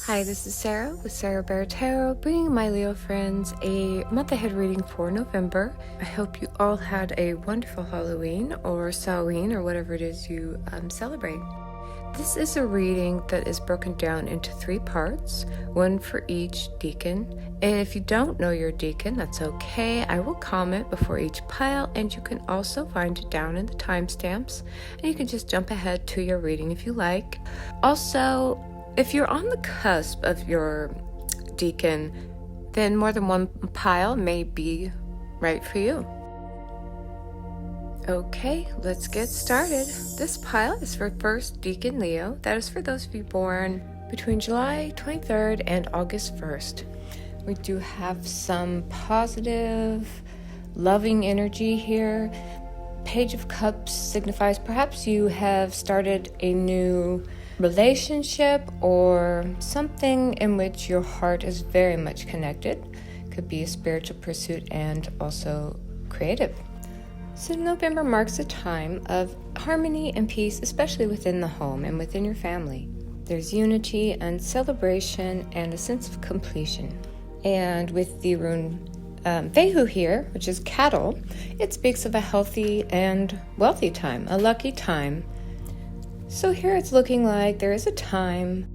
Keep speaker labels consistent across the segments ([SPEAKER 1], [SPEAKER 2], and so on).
[SPEAKER 1] Hi, this is Sarah with Sarah Bear Tarot, bringing my Leo friends a month ahead reading for November. I hope you all had a wonderful Halloween or Samhain or whatever it is you celebrate. This is a reading that is broken down into 3 parts, one for each decan. And if you don't know your decan, that's okay. I will comment before each pile, and you can also find it down in the timestamps. And you can just jump ahead to your reading if you like. Also, if you're on the cusp of your decan, then more than one pile may be right for you. Okay, let's get started. This pile is for first decan Leo. That is for those of you born between July 23rd and August 1st. We do have some positive, loving energy here. Page of Cups signifies perhaps you have started a new relationship or something in which your heart is very much connected. Could be a spiritual pursuit and also creative. So November marks a time of harmony and peace, especially within the home and within your family. There's unity and celebration and a sense of completion. And with the rune Vehu here, which is cattle, it speaks of a healthy and wealthy time, a lucky time. So here it's looking like there is a time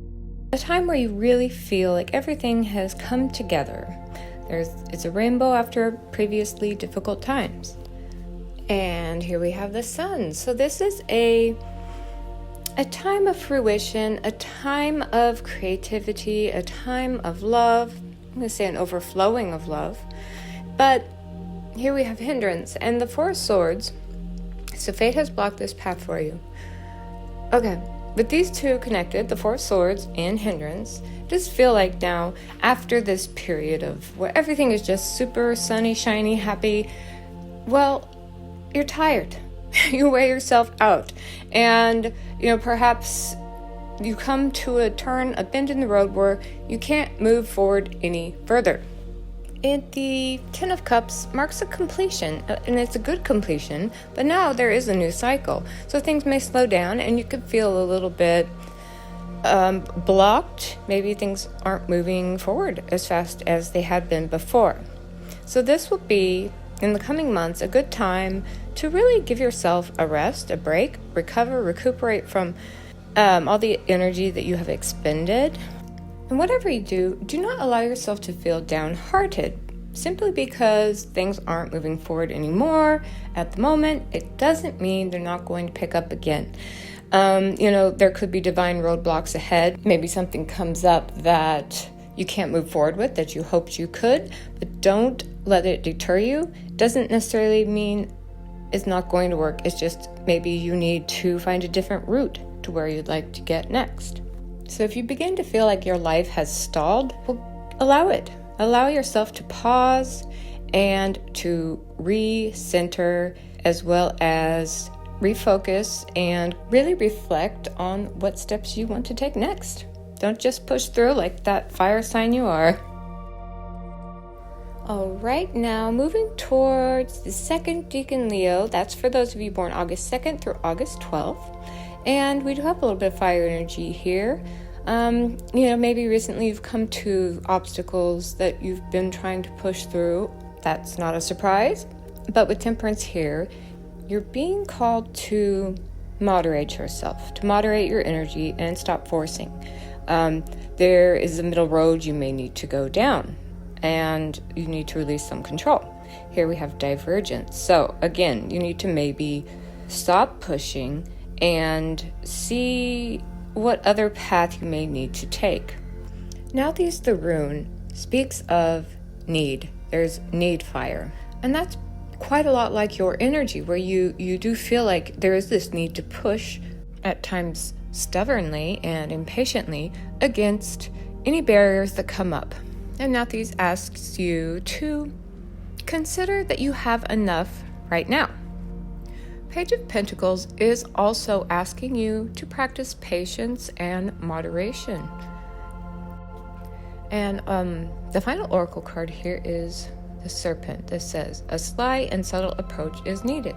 [SPEAKER 1] where you really feel like everything has come together. It's a rainbow after previously difficult times. And here we have the sun. So this is a time of fruition, a time of creativity, a time of love. I'm going to say an overflowing of love. But here we have hindrance and the 4 swords. So fate has blocked this path for you. Okay, with these two connected, the 4 swords and hindrance, just feel like now, after this period of where everything is just super sunny, shiny, happy, well, you're tired. You wear yourself out. And, perhaps you come to a bend in the road where you can't move forward any further. And the 10 of Cups marks a completion, and it's a good completion, but now there is a new cycle. So things may slow down, and you could feel a little bit blocked. Maybe things aren't moving forward as fast as they had been before. So this will be, in the coming months, a good time to really give yourself a rest, a break, recuperate from all the energy that you have expended. And whatever you do not allow yourself to feel downhearted simply because things aren't moving forward anymore at the moment. It doesn't mean they're not going to pick up again. There could be divine roadblocks ahead. Maybe something comes up that you can't move forward with that you hoped you could, but don't let it deter you. Doesn't necessarily mean it's not going to work. It's just maybe you need to find a different route to where you'd like to get next. So if you begin to feel like your life has stalled, well, allow it. Allow yourself to pause and to recenter, as well as refocus and really reflect on what steps you want to take next. Don't just push through like that fire sign you are. All right, now moving towards the second decan Leo. That's for those of you born August 2nd through August 12th. And we do have a little bit of fire energy here. Maybe recently you've come to obstacles that you've been trying to push through. That's not a surprise. But with temperance here, you're being called to moderate yourself, to moderate your energy and stop forcing. There is a middle road you may need to go down, and you need to release some control. Here we have divergence. So again, you need to maybe stop pushing and see what other path you may need to take. Now the rune speaks of need. There's need fire. And that's quite a lot like your energy, where you do feel like there is this need to push, at times stubbornly and impatiently, against any barriers that come up. And now asks you to consider that you have enough right now. Page of Pentacles is also asking you to practice patience and moderation. And the final oracle card here is the Serpent. That says, a sly and subtle approach is needed.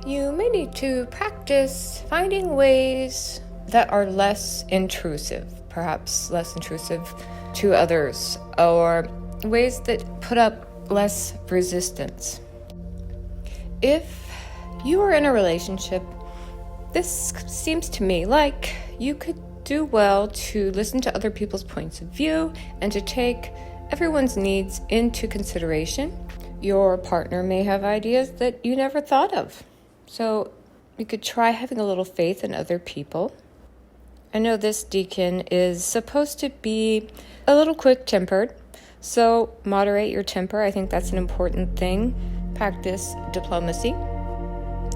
[SPEAKER 1] You may need to practice finding ways that are less intrusive. perhaps less intrusive to others, or ways that put up less resistance. If you are in a relationship, this seems to me like you could do well to listen to other people's points of view and to take everyone's needs into consideration. Your partner may have ideas that you never thought of, so you could try having a little faith in other people. I know this decan is supposed to be a little quick-tempered, so moderate your temper. I think that's an important thing. Practice diplomacy.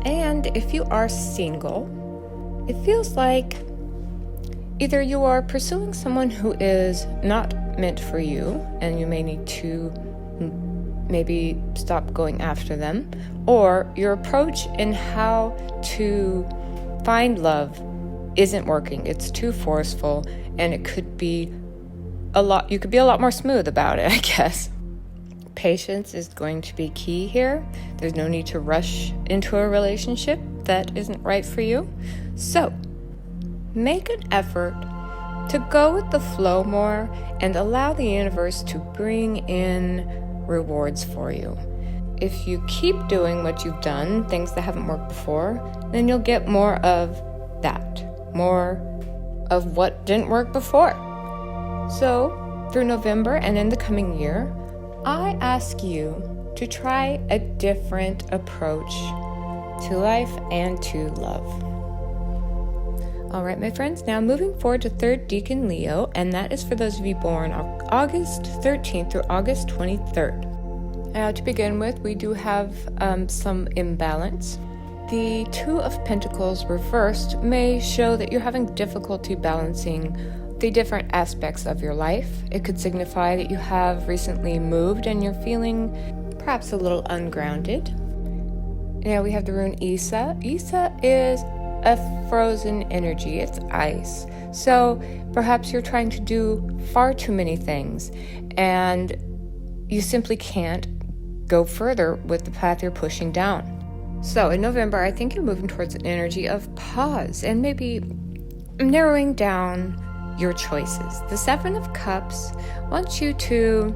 [SPEAKER 1] And if you are single, it feels like either you are pursuing someone who is not meant for you, and you may need to maybe stop going after them, or your approach in how to find love isn't working. It's too forceful, and it could be you could be a lot more smooth about it, I guess. Patience is going to be key here. There's no need to rush into a relationship that isn't right for you. So, make an effort to go with the flow more and allow the universe to bring in rewards for you. If you keep doing what you've done, things that haven't worked before, then you'll get more of that, more of what didn't work before. So, through November and in the coming year, I ask you to try a different approach to life and to love. All right, my friends, now moving forward to third decan Leo, and that is for those of you born August 13th through August 23rd. Now, to begin with, we do have some imbalance. The Two of Pentacles reversed may show that you're having difficulty balancing the different aspects of your life. It could signify that you have recently moved and you're feeling perhaps a little ungrounded. Now we have the rune Isa. Isa is a frozen energy. It's ice. So perhaps you're trying to do far too many things and you simply can't go further with the path you're pushing down. So in November, I think you're moving towards an energy of pause and maybe narrowing down your choices. The Seven of Cups wants you to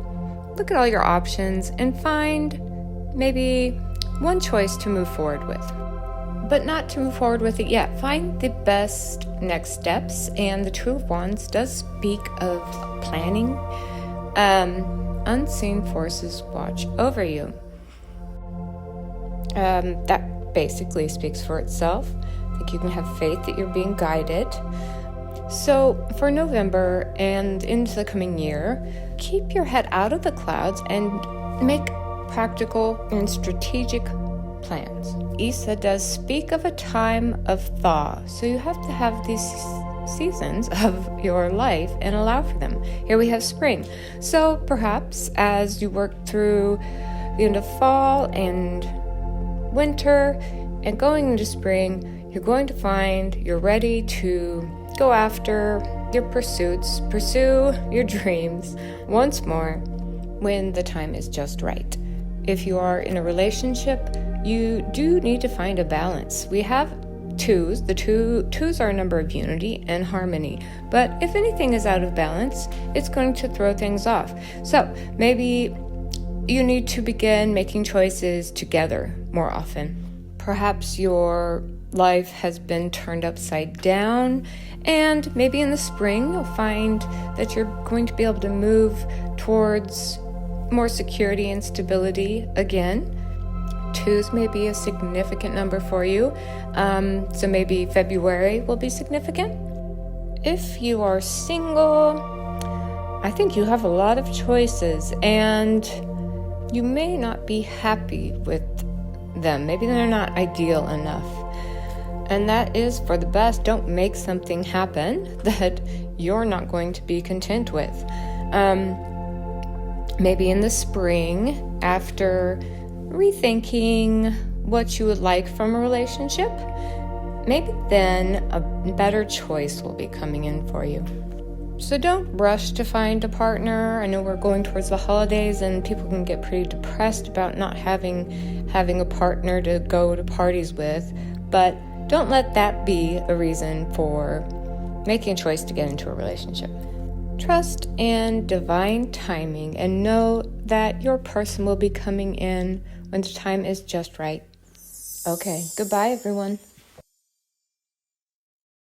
[SPEAKER 1] look at all your options and find maybe one choice to move forward with, but not to move forward with it yet. Find the best next steps, and the Two of Wands does speak of planning. Unseen forces watch over you. That basically speaks for itself. I think you can have faith that you're being guided. So for November and into the coming year, keep your head out of the clouds and make practical and strategic plans. Isa does speak of a time of thaw, so you have to have these seasons of your life and allow for them. Here we have spring. So perhaps as you work through the end of fall and winter and going into spring, you're going to find you're ready to go after your pursuits, pursue your dreams once more when the time is just right. If you are in a relationship, you do need to find a balance. We have twos. The twos are a number of unity and harmony. But if anything is out of balance, it's going to throw things off. So maybe you need to begin making choices together more often. Perhaps your life has been turned upside down, and maybe in the spring you'll find that you're going to be able to move towards more security and stability again. Twos may be a significant number for you, so maybe February will be significant. If you are single, I think you have a lot of choices, and you may not be happy with them. Maybe they're not ideal enough. And that is for the best. Don't make something happen that you're not going to be content with. Maybe in the spring, after rethinking what you would like from a relationship, maybe then a better choice will be coming in for you. So don't rush to find a partner. I know we're going towards the holidays and people can get pretty depressed about not having a partner to go to parties with, but don't let that be a reason for making a choice to get into a relationship. Trust and divine timing, and know that your person will be coming in when the time is just right. Okay, goodbye everyone.